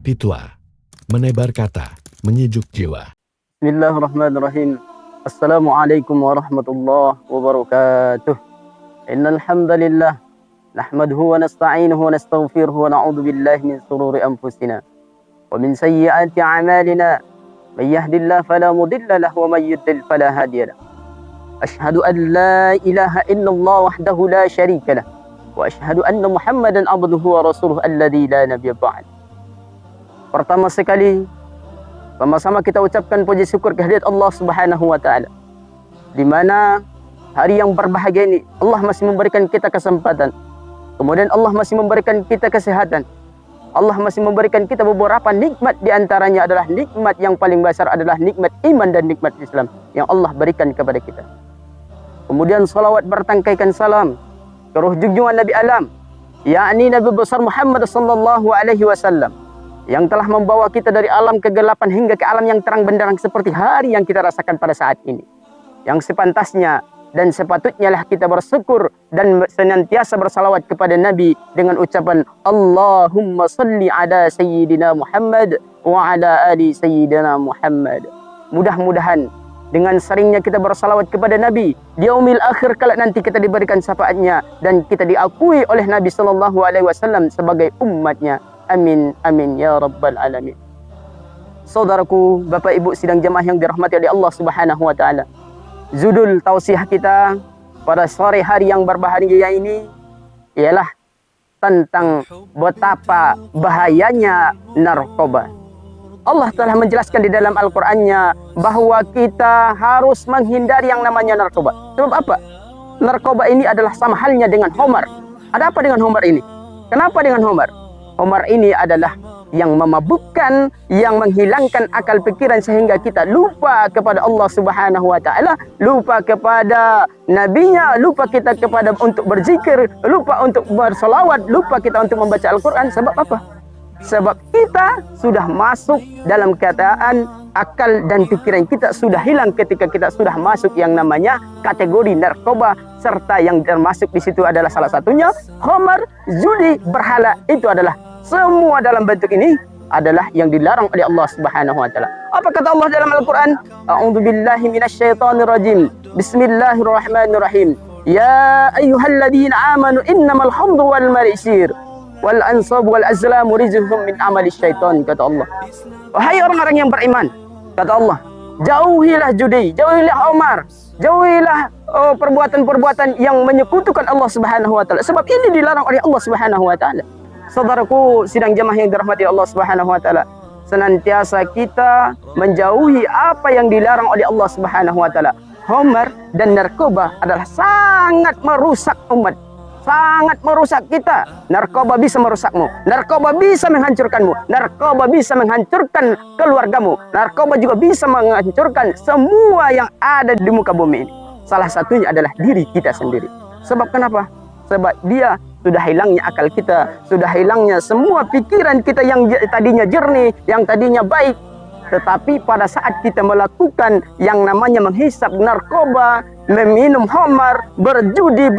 Pitwa, menebar kata, menyejuk jiwa. Bismillahirrahmanirrahim. Assalamualaikum warahmatullahi wabarakatuh. Innal hamdalillah nahmaduhu wa nasta'inuhu wa nastaghfiruhu wa na'udzu billahi min shururi anfusina wa min sayyiati a'malina. May yahdihillahu fala mudilla lahu wa may yudlil fala hadiya lahu. Asyhadu an la ilaha illallah wahdahu la syarika lahu wa asyhadu anna Muhammadan abduhu wa rasuluhu alladzi la nabiyya ba'd. Pertama sekali, sama-sama kita ucapkan puji syukur kehadirat Allah Subhanahu wa taala. Di mana hari yang berbahagia ini Allah masih memberikan kita kesempatan. Kemudian Allah masih memberikan kita kesehatan. Allah masih memberikan kita beberapa nikmat, di antaranya adalah nikmat yang paling besar adalah nikmat iman dan nikmat Islam yang Allah berikan kepada kita. Kemudian salawat bertangkaikan salam ke ruh junjungan Nabi Alam, yakni Nabi besar Muhammad sallallahu alaihi wasallam, yang telah membawa kita dari alam kegelapan hingga ke alam yang terang benderang seperti hari yang kita rasakan pada saat ini. Yang sepantasnya dan sepatutnya lah kita bersyukur dan senantiasa bersalawat kepada Nabi dengan ucapan Allahumma salli ala Sayyidina Muhammad wa ala ali Sayyidina Muhammad. Mudah-mudahan dengan seringnya kita bersalawat kepada Nabi, di yaumil akhir kala nanti kita diberikan syafaatnya dan kita diakui oleh Nabi sallallahu alaihi wasallam sebagai umatnya. Amin, amin, ya rabbal alamin. Saudaraku, Bapak Ibu sidang jamaah yang dirahmati oleh Allah Subhanahu wa taala. Judul tausiah kita pada sore hari yang berbahagia ini ialah tentang betapa bahayanya narkoba. Allah telah menjelaskan di dalam Al-Qur'annya bahwa kita harus menghindari yang namanya narkoba. Sebab apa? Narkoba ini adalah sama halnya dengan homer. Ada apa dengan homer ini? Kenapa dengan homer? Homer ini adalah yang memabukkan, yang menghilangkan akal pikiran sehingga kita lupa kepada Allah Subhanahu wa taala, lupa kepada nabinya, lupa kita kepada untuk berzikir, lupa untuk berselawat, lupa kita untuk membaca Al-Qur'an. Sebab apa? Sebab kita sudah masuk dalam keadaan akal dan pikiran kita sudah hilang ketika kita sudah masuk yang namanya kategori narkoba, serta yang termasuk di situ adalah salah satunya homer, judi, berhala. Itu adalah semua dalam bentuk ini adalah yang dilarang oleh Allah Subhanahu wa taala. Apa kata Allah dalam Al-Qur'an? A'udzubillahi minasyaitonirrajim. Bismillahirrahmanirrahim. Ya ayyuhalladzina amanu innamal khamru wal maisir wal ansab wal azlamu rizqun min amali syaitan, kata Allah. Wahai orang-orang yang beriman, kata Allah, jauhilah judi, jauhilah homer, jauhilah perbuatan-perbuatan yang menyekutukan Allah Subhanahu wa taala. Sebab ini dilarang oleh Allah Subhanahu wa taala. Saudaraku sidang jamaah yang dirahmati Allah Subhanahu wa taala, senantiasa kita menjauhi apa yang dilarang oleh Allah Subhanahu wa taala. Homer dan narkoba adalah sangat merusak umat, sangat merusak kita. Narkoba bisa merusakmu, narkoba bisa menghancurkanmu, narkoba bisa menghancurkan keluargamu, narkoba juga bisa menghancurkan semua yang ada di muka bumi ini. Salah satunya adalah diri kita sendiri. Sebab kenapa? Sebab dia sudah hilangnya akal kita, sudah hilangnya semua pikiran kita yang tadinya jernih, yang tadinya baik. Tetapi pada saat kita melakukan yang namanya menghisap narkoba, meminum homer, berjudi,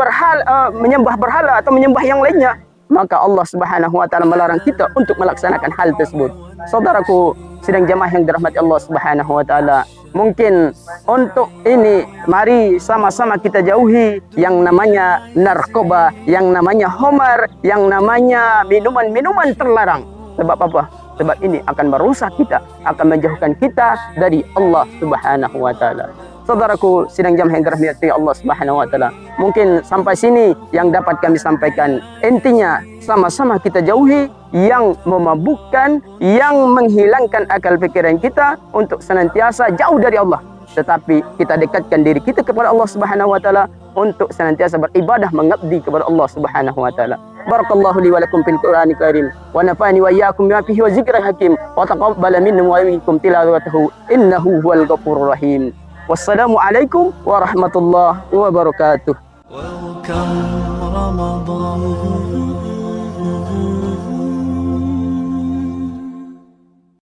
menyembah berhala atau menyembah yang lainnya, maka Allah Subhanahu wa taala melarang kita untuk melaksanakan hal tersebut. Saudaraku sidang jamaah yang dirahmati Allah Subhanahu wa taala, mungkin untuk ini mari sama-sama kita jauhi yang namanya narkoba, yang namanya homer, yang namanya minuman-minuman terlarang. Sebab apa? Sebab ini akan merusak kita, akan menjauhkan kita dari Allah Subhanahu wa taala. Saudaraku sidang jamaah yang dirahmati Allah Subhanahu wa taala, mungkin sampai sini yang dapat kami sampaikan. Intinya sama-sama kita jauhi yang memabukkan, yang menghilangkan akal pikiran kita untuk senantiasa jauh dari Allah. Tetapi kita dekatkan diri kita kepada Allah Subhanahu wa taala untuk senantiasa beribadah mengabdi kepada Allah Subhanahu wa taala. Barakallahu li wa lakum fil Qur'anil Karim wa nafa'ani wa iyyakum bima fihi wa dzikril hakim wa taqabbala minni wa minkum tilawatahu innahu huwal ghafurur rahim. Wassalamualaikum warahmatullahi wabarakatuh. Welcome Ramadan.